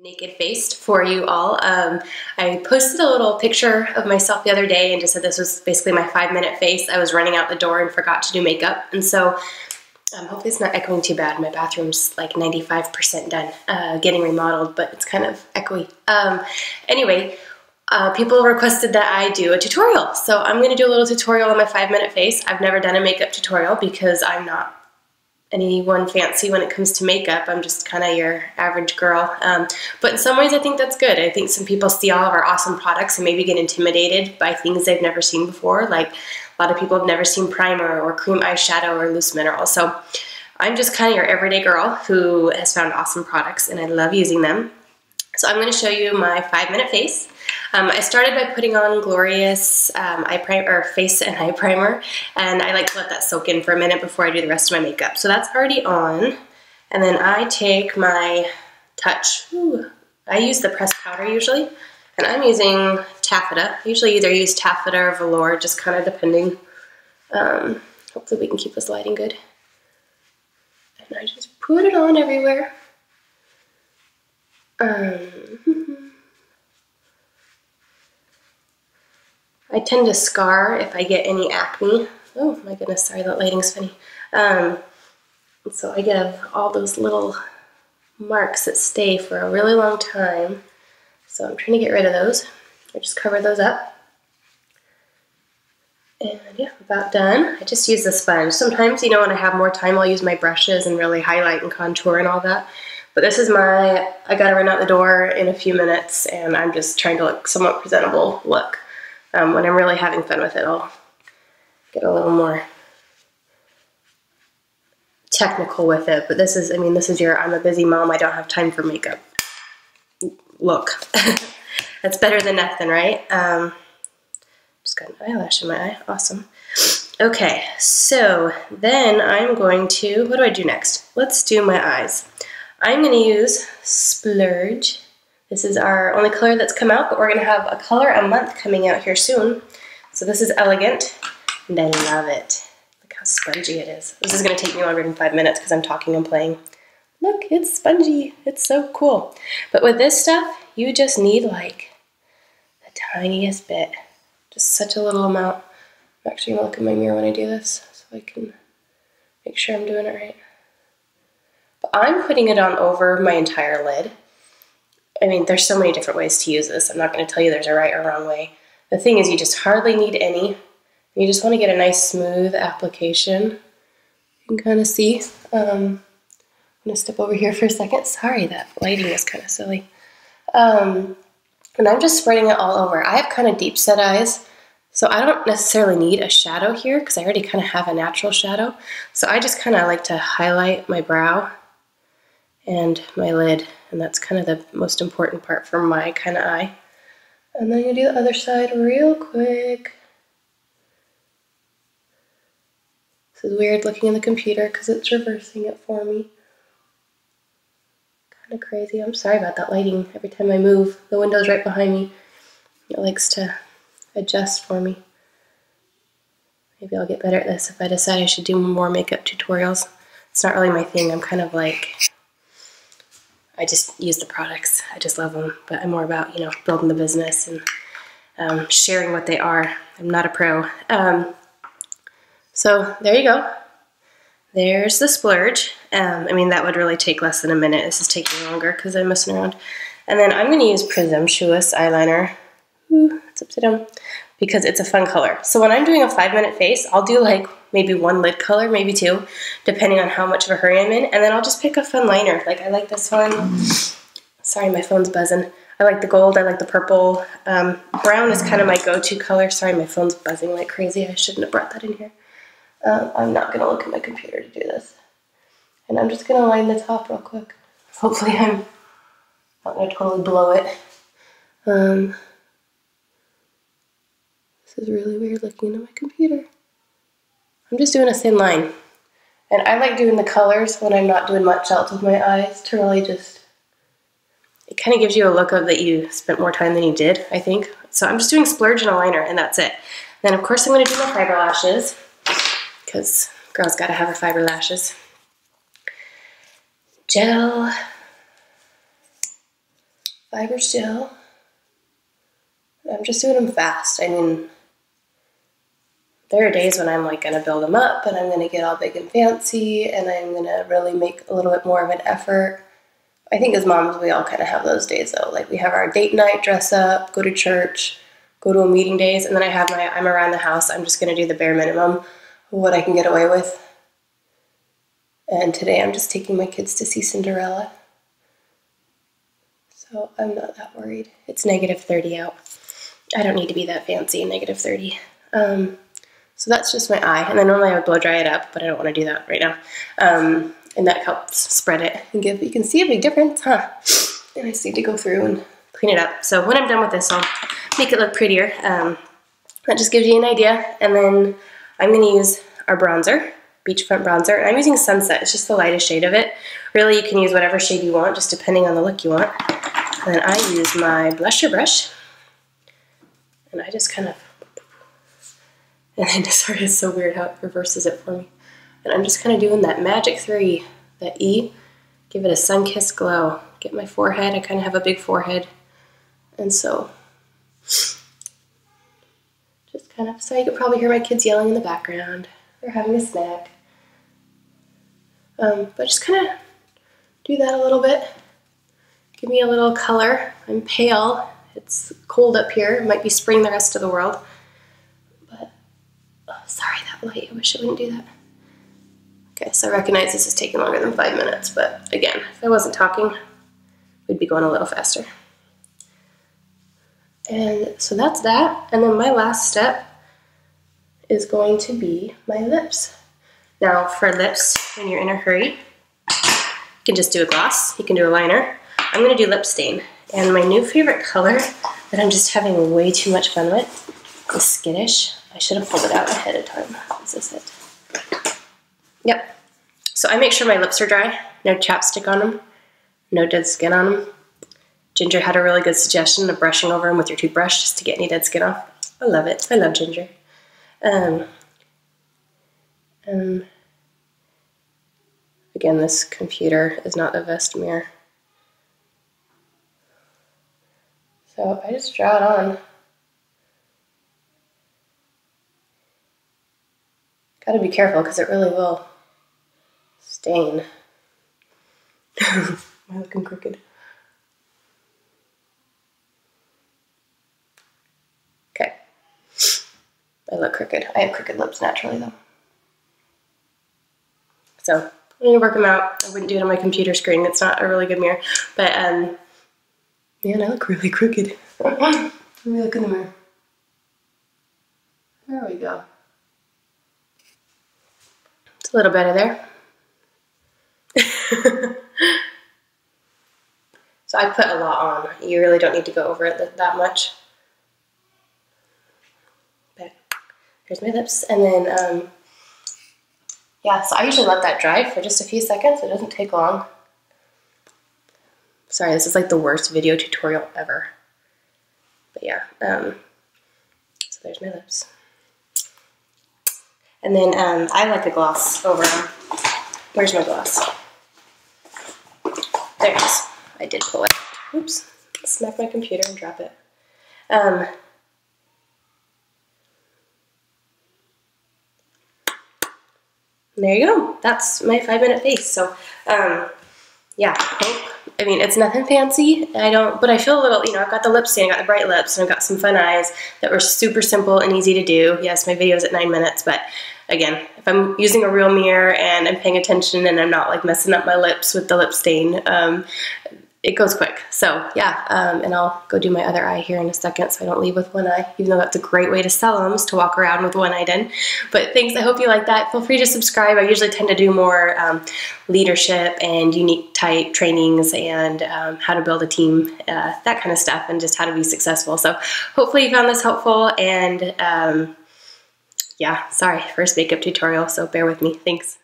naked faced for you all. I posted a little picture of myself the other day and just said this was basically my 5-minute face. I was running out the door and forgot to do makeup, and so hopefully it's not echoing too bad. My bathroom's like 95% done, getting remodeled, but it's kind of echoey. Anyway, people requested that I do a tutorial, so I'm going to do a little tutorial on my 5-minute face. I've never done a makeup tutorial because I'm not anyone fancy when it comes to makeup. I'm just kind of your average girl. But in some ways I think that's good. I think some people see all of our awesome products and maybe get intimidated by things they've never seen before. Like a lot of people have never seen primer or cream eyeshadow or loose mineral. So I'm just kind of your everyday girl who has found awesome products and I love using them. So I'm going to show you my 5-minute face. I started by putting on Glorious eye primer, or face and eye primer, and I like to let that soak in for a minute before I do the rest of my makeup. So that's already on, and then I take my Touch. I use the pressed powder usually, and I'm using taffeta. I usually either use taffeta or velour, just kind of depending. Hopefully we can keep this lighting good. And I just put it on everywhere. I tend to scar if I get any acne. Oh my goodness, sorry, that lighting's funny. So I get all those little marks that stay for a really long time. So I'm trying to get rid of those. I just cover those up. And yeah, about done. I just use the sponge. Sometimes, you know, when I have more time, I'll use my brushes and really highlight and contour and all that. But this is I gotta run out the door in a few minutes and I'm just trying to look somewhat presentable look. When I'm really having fun with it, I'll get a little more technical with it. But this is, I mean, this is your, I'm a busy mom, I don't have time for makeup look. That's better than nothing, right? Just got an eyelash in my eye, awesome. Okay, so then I'm going to, what do I do next? Let's do my eyes. I'm going to use Splurge. This is our only color that's come out, but we're going to have a color a month coming out here soon. So this is Elegant, and I love it. Look how spongy it is. This is going to take me longer than 5 minutes because I'm talking and playing. Look, it's spongy. It's so cool. But with this stuff, you just need like the tiniest bit. Just such a little amount. I'm actually going to look in my mirror when I do this so I can make sure I'm doing it right. But I'm putting it on over my entire lid. I mean, there's so many different ways to use this. I'm not going to tell you there's a right or wrong way. The thing is, you just hardly need any. You just want to get a nice smooth application. You can kind of see. I'm going to step over here for a second. Sorry, that lighting is kind of silly. And I'm just spreading it all over. I have kind of deep set eyes, so I don't necessarily need a shadow here because I already kind of have a natural shadow. So I just kind of like to highlight my brow and my lid, and that's kind of the most important part for my kind of eye. And then I'm going to do the other side real quick. This is weird looking in the computer because it's reversing it for me. Kind of crazy. I'm sorry about that lighting. Every time I move, the window's right behind me. It likes to adjust for me. Maybe I'll get better at this if I decide I should do more makeup tutorials. It's not really my thing. I'm kind of like, I just use the products. I just love them. But I'm more about, you know, building the business and sharing what they are. I'm not a pro. So there you go. There's the Splurge. I mean, that would really take less than a minute. This is taking longer because I'm messing around. And then I'm going to use Presumptuous eyeliner. Ooh, it's upside down. Because it's a fun color. So when I'm doing a 5-minute face, I'll do like maybe one lid color, maybe two, depending on how much of a hurry I'm in. And then I'll just pick a fun liner. Like I like this one. Sorry, my phone's buzzing. I like the gold, I like the purple. Brown is kind of my go-to color. Sorry, my phone's buzzing like crazy. I shouldn't have brought that in here. I'm not gonna look at my computer to do this. And I'm just gonna line the top real quick. Hopefully I'm not gonna totally blow it. This is really weird looking at my computer. I'm just doing a thin line. And I like doing the colors when I'm not doing much else with my eyes to really just, it kind of gives you a look of that you spent more time than you did, I think. So I'm just doing Splurge and a liner and that's it. Then of course I'm gonna do my fiber lashes because girl's gotta have her fiber lashes. Gel. Fiber gel. I'm just doing them fast. I mean, there are days when I'm like gonna build them up and I'm gonna get all big and fancy and I'm gonna really make a little bit more of an effort. I think as moms, we all kind of have those days though. Like we have our date night, dress up, go to church, go to a meeting days, and then I have I'm around the house. I'm just gonna do the bare minimum of what I can get away with. And today I'm just taking my kids to see Cinderella. So I'm not that worried. It's -30 out. I don't need to be that fancy, -30. So that's just my eye. And then normally I would blow dry it up, but I don't want to do that right now. And that helps spread it and you can see a big difference, huh? And I just need to go through and clean it up. So when I'm done with this, I'll make it look prettier. That just gives you an idea. And then I'm gonna use our bronzer, beachfront bronzer. And I'm using Sunset, it's just the lightest shade of it. Really, you can use whatever shade you want, just depending on the look you want. And then I use my blusher brush. And I just kind of, and then sorry, it's so weird how it reverses it for me. And I'm just kind of doing that magic 3, that E, give it a sun-kissed glow. Get my forehead, I kind of have a big forehead. And so, just kind of, so you could probably hear my kids yelling in the background. They're having a snack. But just kind of do that a little bit. Give me a little color. I'm pale. It's cold up here. It might be spring the rest of the world. But, oh, sorry, that light. I wish it wouldn't do that. Okay, so I recognize this is taking longer than 5 minutes, but again, if I wasn't talking, we'd be going a little faster. And so that's that. And then my last step is going to be my lips. Now for lips, when you're in a hurry, you can just do a gloss, you can do a liner. I'm gonna do lip stain. And my new favorite color that I'm just having way too much fun with is Skittish. I should have pulled it out ahead of time. Is this it? Yep. So I make sure my lips are dry, no chapstick on them, no dead skin on them. Ginger had a really good suggestion of brushing over them with your toothbrush just to get any dead skin off. I love it. I love Ginger. Again, this computer is not the best mirror. So I just draw it on. Gotta be careful because it really will stain. Am I looking crooked? Okay. I look crooked. I have crooked lips naturally though. So I'm gonna work them out. I wouldn't do it on my computer screen. It's not a really good mirror. But man, I look really crooked. Let me look in the mirror. There we go. It's a little better there. So I put a lot on. You really don't need to go over it that much. But here's my lips. And then, yeah, so I usually let that dry for just a few seconds. It doesn't take long. Sorry, this is like the worst video tutorial ever. But yeah, so there's my lips. And then I like a gloss over them. Where's my gloss? There it is. I did pull it. Oops, smack my computer and drop it. There you go. That's my 5-minute face. So, yeah, I mean, it's nothing fancy. But I feel a little, you know, I've got the lip stain, I got the bright lips, and I've got some fun eyes that were super simple and easy to do. Yes, my video is at 9 minutes, but again, if I'm using a real mirror and I'm paying attention and I'm not like messing up my lips with the lip stain, it goes quick. So yeah, and I'll go do my other eye here in a second so I don't leave with one eye, even though that's a great way to sell them, is to walk around with one eye in. But thanks, I hope you like that. Feel free to subscribe. I usually tend to do more leadership and unique type trainings and how to build a team, that kind of stuff, and just how to be successful. So hopefully you found this helpful, and yeah, sorry, first makeup tutorial, so bear with me. Thanks.